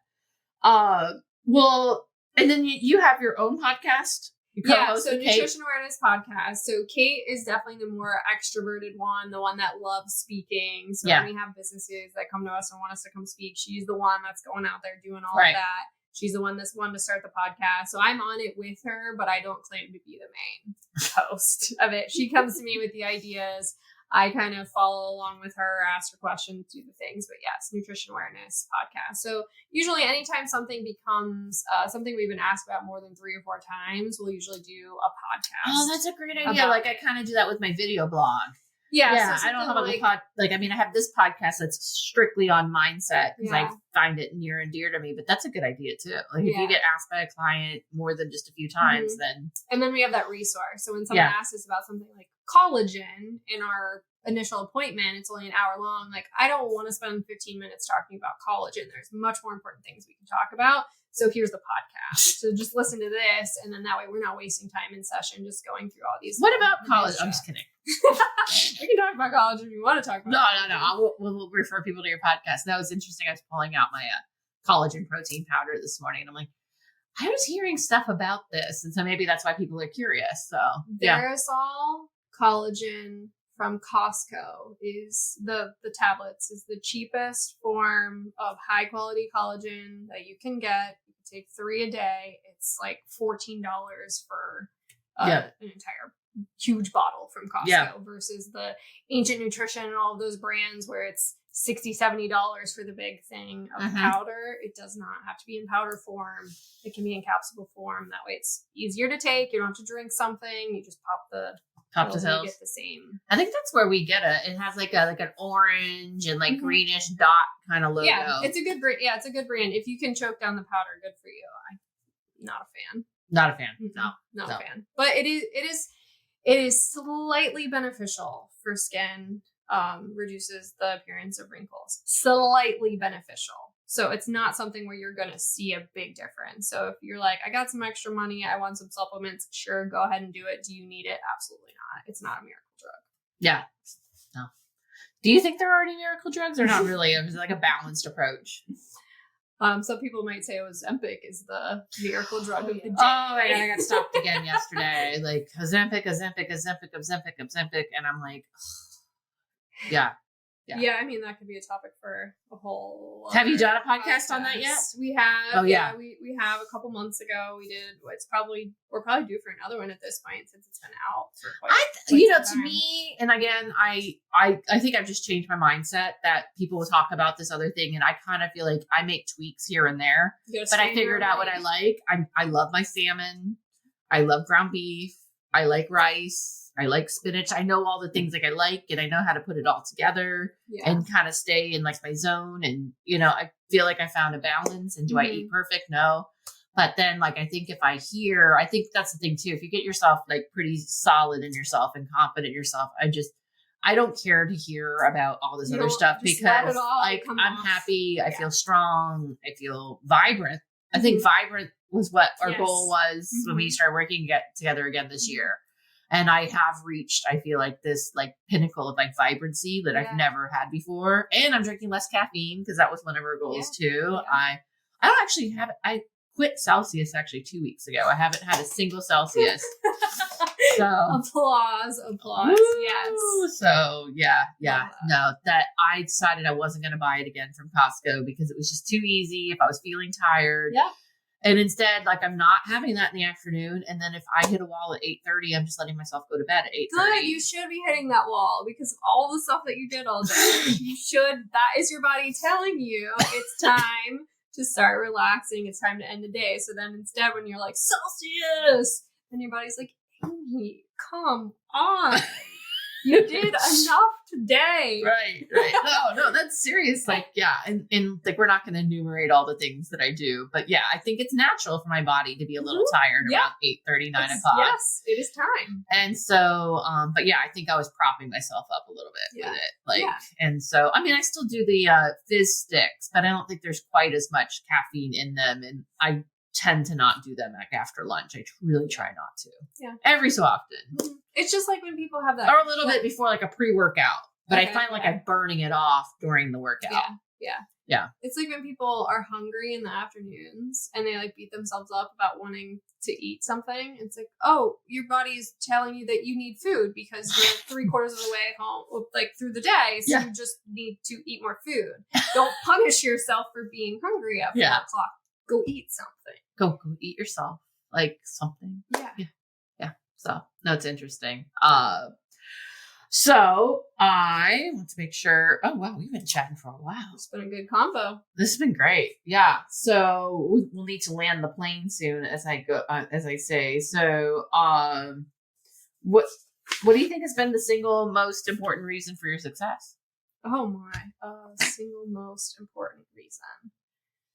well, and then you have your own podcast. So Nutrition Awareness Podcast. So Kate is definitely the more extroverted one, the one that loves speaking. So when we have businesses that come to us and want us to come speak, she's the one that's going out there doing all of that. She's the one that's wanted to start the podcast. So I'm on it with her, but I don't claim to be the main host of it. She comes to me with the ideas. I kind of follow along with her, ask her questions, do the things. But yes, Nutrition Awareness Podcast. So usually anytime something becomes something we've been asked about more than 3 or 4 times, we'll usually do a podcast. Oh, that's a great idea. Like I kind of do that with my video blog. Yeah, so I don't have I mean, I have this podcast that's strictly on mindset because I find it near and dear to me, but that's a good idea too. Like if you get asked by a client more than just a few times, then. And then we have that resource. So when someone asks us about something like collagen in our initial appointment, it's only an hour long. Like I don't want to spend 15 minutes talking about collagen. There's much more important things we can talk about. So here's the podcast. So just listen to this. And then that way we're not wasting time in session just going through all these. What about college? I'm just kidding. We can talk about college if you want to talk about it. No. We'll refer people to your podcast. That was interesting. I was pulling out my collagen protein powder this morning. And I'm like, I was hearing stuff about this. And so maybe that's why people are curious. So Verisol collagen from Costco is the tablets is the cheapest form of high quality collagen that you can get. You can take 3 a day. It's like $14 for an entire huge bottle from Costco versus the Ancient Nutrition and all of those brands where it's $60-$70 for the big thing of powder. It does not have to be in powder form. It can be in capsule form. That way it's easier to take. You don't have to drink something. You just pop the pills. You get the same. I think that's where we get it. It has like an orange and like greenish dot kind of logo. Yeah, it's a good brand. Yeah, it's a good brand. If you can choke down the powder, good for you. I'm not a fan. Not a fan. No, a fan. But it is slightly beneficial for skin. Reduces the appearance of wrinkles. Slightly beneficial. So it's not something where you're going to see a big difference. So if you're like, I got some extra money, I want some supplements, sure, go ahead and do it. Do you need it? Absolutely not. It's not a miracle drug. Yeah. No. Do you think there are any miracle drugs or not really? Is it like a balanced approach? Some people might say Ozempic is the miracle drug of the day. Oh my God, I got stopped again yesterday. Like Ozempic. And I'm like, yeah. Yeah, I mean, that could be a topic for a whole... Have you done a podcast on that yet? We have. Oh, yeah. We have a couple months ago. We did. We're probably due for another one at this point since it's been out for quite some time. To me, and again, I think I've just changed my mindset that people will talk about this other thing, and I kind of feel like I make tweaks here and there, but I figured out what I like. I love my salmon. I love ground beef. I like rice. I like spinach. I know all the things like I like, and I know how to put it all together and kind of stay in like my zone. And, I feel like I found a balance. And do I eat perfect? No. But then like, I think I think that's the thing too. If you get yourself like pretty solid in yourself and confident in yourself, I don't care to hear about all this other stuff because like I'm happy. I feel strong. I feel vibrant. I think vibrant was what our goal was when we started working together again this year. And I have reached, I feel like this like pinnacle of like vibrancy that I've never had before. And I'm drinking less caffeine because that was one of our goals too. Yeah. I don't actually have, I quit Celsius actually 2 weeks ago. I haven't had a single Celsius. So applause. Woo! Yes. So no, that I decided I wasn't going to buy it again from Costco because it was just too easy if I was feeling tired. Yeah. And instead, like, I'm not having that in the afternoon. And then if I hit a wall at 8:30, I'm just letting myself go to bed at 8:30. Good. You should be hitting that wall because of all the stuff that you did all day. That is your body telling you it's time to start relaxing. It's time to end the day. So then instead, when you're like, Celsius, then your body's like, Amy, come on. You did enough today. Right. No, that's serious. Like, yeah. And like, we're not going to enumerate all the things that I do, but yeah, I think it's natural for my body to be a little tired around 8:30, 9 o'clock. Yes, it is time. And so, but yeah, I think I was propping myself up a little bit with it. Like, and so, I mean, I still do the fizz sticks, but I don't think there's quite as much caffeine in them. And I tend to not do them like after lunch. I really try not to. Yeah. Every so often. It's just like when people have that. Or a little bit before like a pre-workout. But I find like I'm burning it off during the workout. Yeah. It's like when people are hungry in the afternoons and they like beat themselves up about wanting to eat something. It's like, oh, your body's telling you that you need food because you're 3/4 of the way home, like through the day. So you just need to eat more food. Don't punish yourself for being hungry at 4 o'clock. Go eat something. Go eat yourself like something. Yeah. So no, it's interesting. So I want to make sure. Oh wow, we've been chatting for a while. It's been a good combo. This has been great. Yeah. So we'll need to land the plane soon, as I go, as I say. So, what do you think has been the single most important reason for your success? Oh my, single most important reason.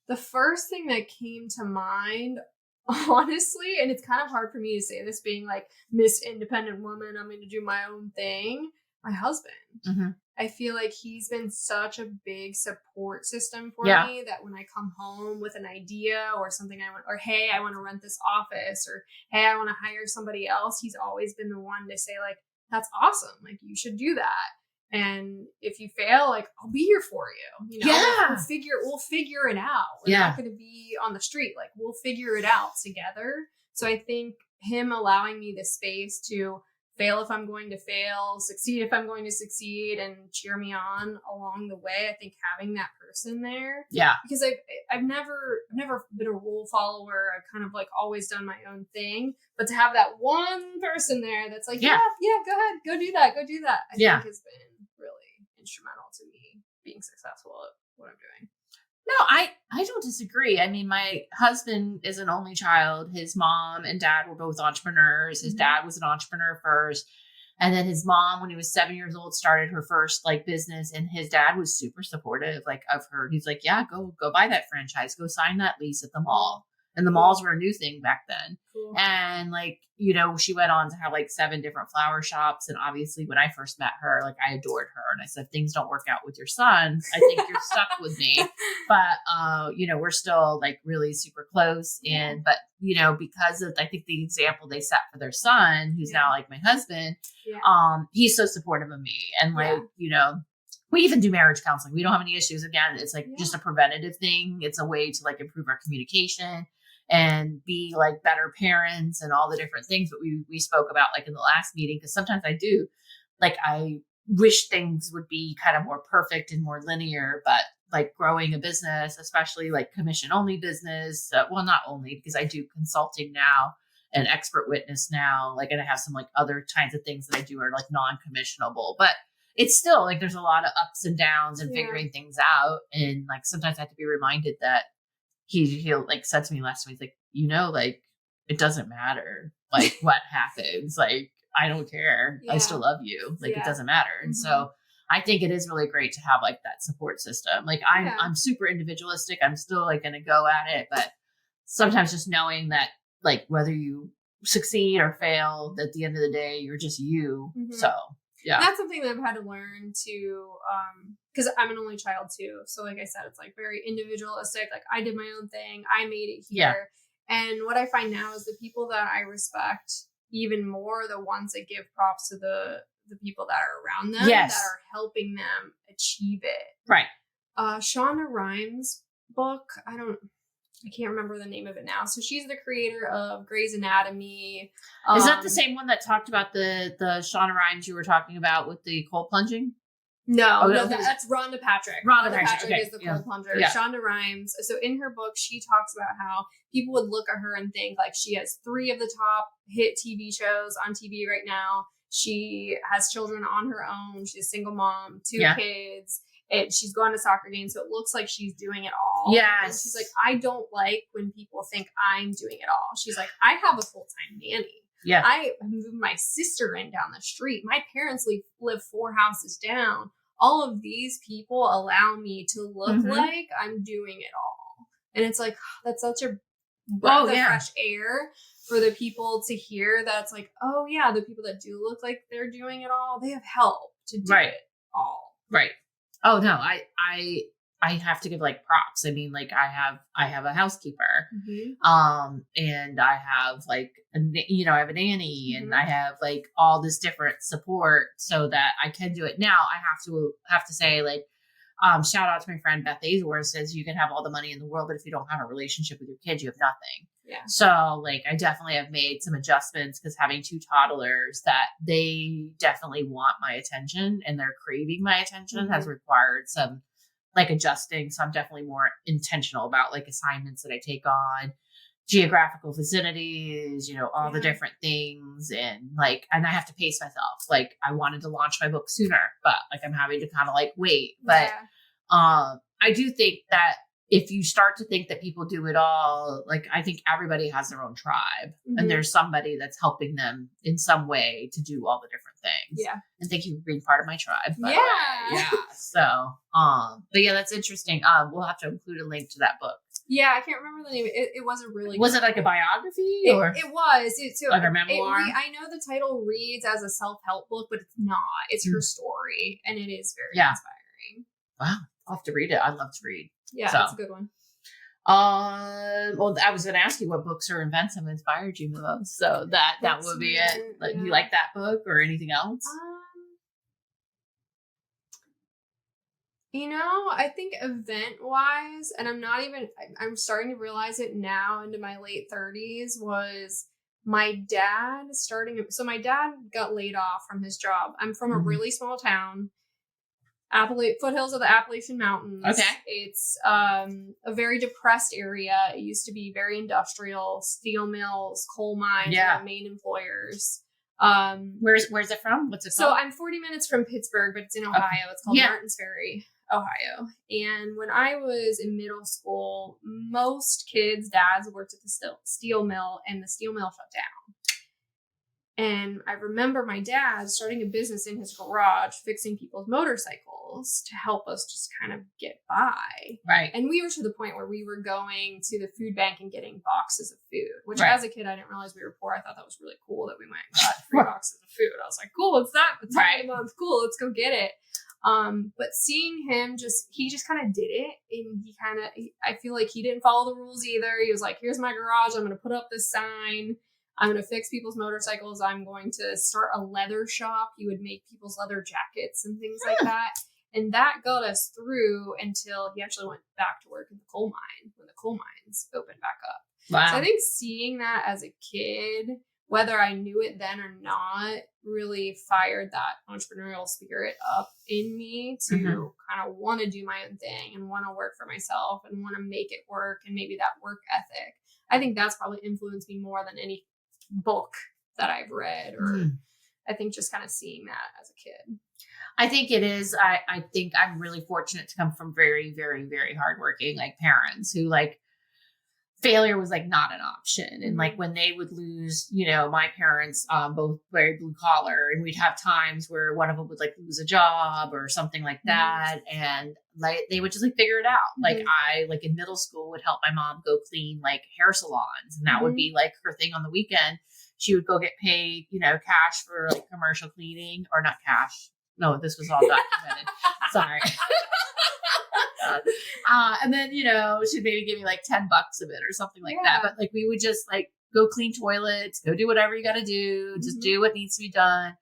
The first thing that came to mind, honestly, and it's kind of hard for me to say this being like Miss Independent Woman, I'm going to do my own thing, my husband. Mm-hmm. I feel like he's been such a big support system for me that when I come home with an idea or something or hey, I want to rent this office, or hey, I want to hire somebody else, he's always been the one to say like, that's awesome. Like, you should do that. And if you fail, like, I'll be here for you. We'll figure it out. We're not going to be on the street. Like, we'll figure it out together. So I think him allowing me the space to fail if I'm going to fail, succeed if I'm going to succeed, and cheer me on along the way. I think having that person there. Yeah. Because I've never been a rule follower. I've kind of like always done my own thing. But to have that one person there that's like, yeah, go ahead, go do that. I think has been really instrumental to me being successful at what I'm doing. No, I don't disagree. I mean, my husband is an only child. His mom and dad were both entrepreneurs. His dad was an entrepreneur first. And then his mom, when he was 7 years old, started her first like business. And his dad was super supportive of her. He's like, yeah, go buy that franchise. Go sign that lease at the mall. And the malls were a new thing back then. Cool. And like, she went on to have like 7 different flower shops. And obviously when I first met her, like I adored her. And I said, things don't work out with your son. I think you're stuck with me. But, we're still like really super close. And, but, because of, I think the example they set for their son, who's now like my husband, he's so supportive of me. And like, we even do marriage counseling. We don't have any issues. Again, it's like just a preventative thing. It's a way to like improve our communication and be like better parents and all the different things that we spoke about like in the last meeting. Because sometimes I do, like, I wish things would be kind of more perfect and more linear, but like growing a business, especially like commission only business, well, not only, because I do consulting now and expert witness now, like, and I have some like other kinds of things that I do are like non-commissionable, but it's still like there's a lot of ups and downs and figuring things out. And like sometimes I have to be reminded that he'll like said to me last week, like, you know, like it doesn't matter like what happens, like I don't care. I still love you. Like it doesn't matter. And so I think it is really great to have like that support system. Like I'm super individualistic. I'm still like going to go at it, but sometimes just knowing that like whether you succeed or fail, at the end of the day, you're just you. So yeah, that's something that I've had to learn to, because I'm an only child too. So like I said, it's like very individualistic. Like I did my own thing. I made it here. And what I find now is the people that I respect even more, the ones that give props to the people that are around them, that are helping them achieve it. Right. Shonda Rhimes' book, I can't remember the name of it now. So she's the creator of Grey's Anatomy. Is that the same one that talked about the Shonda Rhimes you were talking about with the cold plunging? No, that's Rhonda Patrick. Rhonda Patrick is the cold plunger. Yeah. Shonda Rhimes. So in her book, she talks about how people would look at her and think like she has 3 of the top hit TV shows on TV right now. She has children on her own. She's a single mom, 2 kids. She's going to soccer games, so it looks like she's doing it all. Yes. And she's like, I don't like when people think I'm doing it all. She's like, I have a full-time nanny. Yeah. I moved my sister in down the street. My parents live 4 houses down. All of these people allow me to look like I'm doing it all. And it's like, that's such a breath of fresh air for the people to hear that it's like, oh yeah, the people that do look like they're doing it all, they have help to do it all. Right. Oh no, I have to give like props. I mean, like I have a housekeeper, and I have like, I have a nanny and I have like all this different support so that I can do it. Now I have to say like, shout out to my friend Beth Azor, says you can have all the money in the world, but if you don't have a relationship with your kids, you have nothing. Yeah. So like, I definitely have made some adjustments because having 2 toddlers that they definitely want my attention and they're craving my attention has required some like adjusting. So I'm definitely more intentional about like assignments that I take on, geographical vicinities, all the different things. And like, and I have to pace myself. Like I wanted to launch my book sooner, but like I'm having to kind of like wait. But I do think that if you start to think that people do it all, like I think everybody has their own tribe and there's somebody that's helping them in some way to do all the different things. Yeah. And thank you for being part of my tribe. By the way. Yeah. So, but yeah, that's interesting. We'll have to include a link to that book. Yeah. I can't remember the name. It was a really Was it like a biography or? It was. So like a memoir? I know the title reads as a self-help book, but it's not. It's her story and it is very inspiring. Wow. I'll have to read it. I love to read. Yeah, that's a good one. Well, I was going to ask you what books or events have inspired you most. So that would be it. Like, you like that book or anything else? I think event-wise, and I'm starting to realize it now into my late 30s, was my dad so my dad got laid off from his job. I'm from a really small town. Foothills of the Appalachian Mountains. Okay. It's a very depressed area. It used to be very industrial, steel mills, coal mines, are the main employers. Where's it from? What's it called? So I'm 40 minutes from Pittsburgh, but it's in Ohio. Okay. It's called Martins Ferry, Ohio. And when I was in middle school, most kids' dads worked at the steel mill, and the steel mill shut down. And I remember my dad starting a business in his garage, fixing people's motorcycles to help us just kind of get by. Right. And we were to the point where we were going to the food bank and getting boxes of food, which as a kid, I didn't realize we were poor. I thought that was really cool that we went and got free boxes of food. I was like, cool, what's that? It's month. Cool, let's go get it. But seeing him he just kind of did it. And I feel like he didn't follow the rules either. He was like, here's my garage. I'm going to put up this sign. I'm going to fix people's motorcycles. I'm going to start a leather shop. He would make people's leather jackets and things like that. And that got us through until he actually went back to work in the coal mine when the coal mines opened back up. Wow. So I think seeing that as a kid, whether I knew it then or not, really fired that entrepreneurial spirit up in me to kind of want to do my own thing and want to work for myself and want to make it work, and maybe that work ethic. I think that's probably influenced me more than any book that I've read, or I think just kind of seeing that as a kid. I think it is. I think I'm really fortunate to come from very, very, very hardworking like parents who like failure was like not an option. And like when they would lose, you know, my parents, both very blue collar, and we'd have times where one of them would like lose a job or something like that. And like, they would just like figure it out. Like I, like in middle school, would help my mom go clean like hair salons. And that would be like her thing on the weekend. She would go get paid, you know, cash for like commercial cleaning, or not cash. No, this was all documented. Sorry. And then, you know, she'd maybe give me like $10 of it or something like that. But like, we would just like go clean toilets, go do whatever you got to do, just do what needs to be done.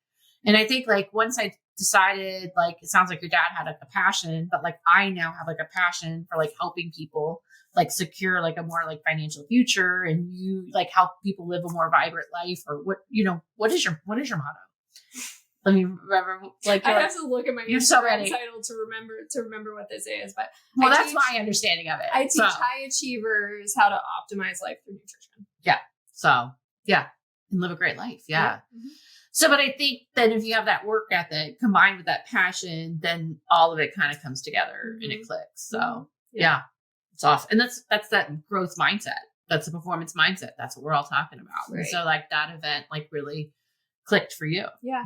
And I think like once I decided, like, it sounds like your dad had like a passion, but like I now have like a passion for like helping people like secure like a more like financial future, and you like help people live a more vibrant life, or what, you know, what is your motto? Let me remember. Like, I have to look at my Instagram title to remember what this is. But that's my understanding of it. I teach high achievers how to optimize life through nutrition. Yeah. So yeah, and live a great life. Yeah. So, but I think that if you have that work ethic combined with that passion, then all of it kind of comes together and it clicks. So yeah, it's awesome. And that's that growth mindset. That's the performance mindset. That's what we're all talking about. Right. And so like that event, like really clicked for you. Yeah.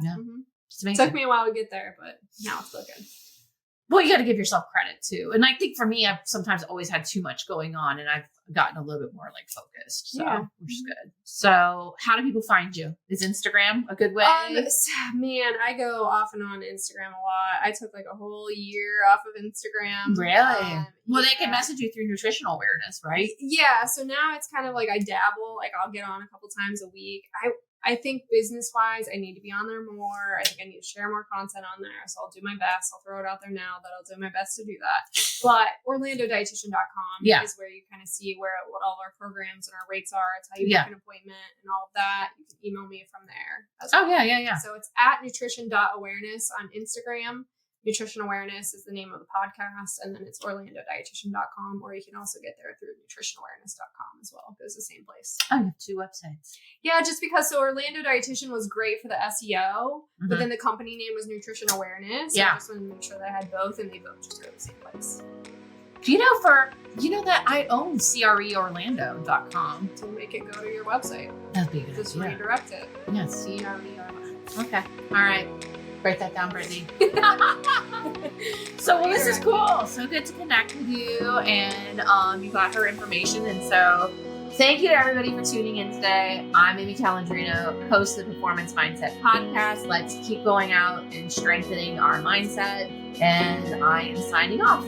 It took me a while to get there, but now it's looking. Well, you got to give yourself credit too. And I think for me, I've sometimes always had too much going on, and I've gotten a little bit more like focused. So, which is good. So how do people find you? Is Instagram a good way? Man, I go off and on Instagram a lot. I took like a whole year off of Instagram. Really? Well, they can message you through nutritional awareness, right? Yeah. So now it's kind of like I dabble. Like I'll get on a couple times a week. I think business-wise, I need to be on there more. I think I need to share more content on there. So I'll do my best. I'll throw it out there now that I'll do my best to do that. But OrlandoDietitian.com is where you kind of see what all our programs and our rates are. It's how you book an appointment and all of that. You can email me from there. Yeah. So it's at nutrition.awareness on Instagram. Nutrition Awareness is the name of the podcast, and then it's OrlandoDietitian.com, or you can also get there through nutritionawareness.com as well. It goes to the same place. Oh, you have two websites. Yeah, just because Orlando Dietitian was great for the SEO, but then the company name was Nutrition Awareness. So I just wanted to make sure that I had both, and they both just go to the same place. Do you know that I own CREOrlando.com? To make it go to your website. That'd be good. Just redirect it. Yeah. CREOrlando. Okay. All right. Write that down, Brittany. So, well, this is cool. So good to connect with you, and you got her information. And so thank you to everybody for tuning in today. I'm Amy Calandrino, host of the Performance Mindset Podcast. Let's keep going out and strengthening our mindset. And I am signing off.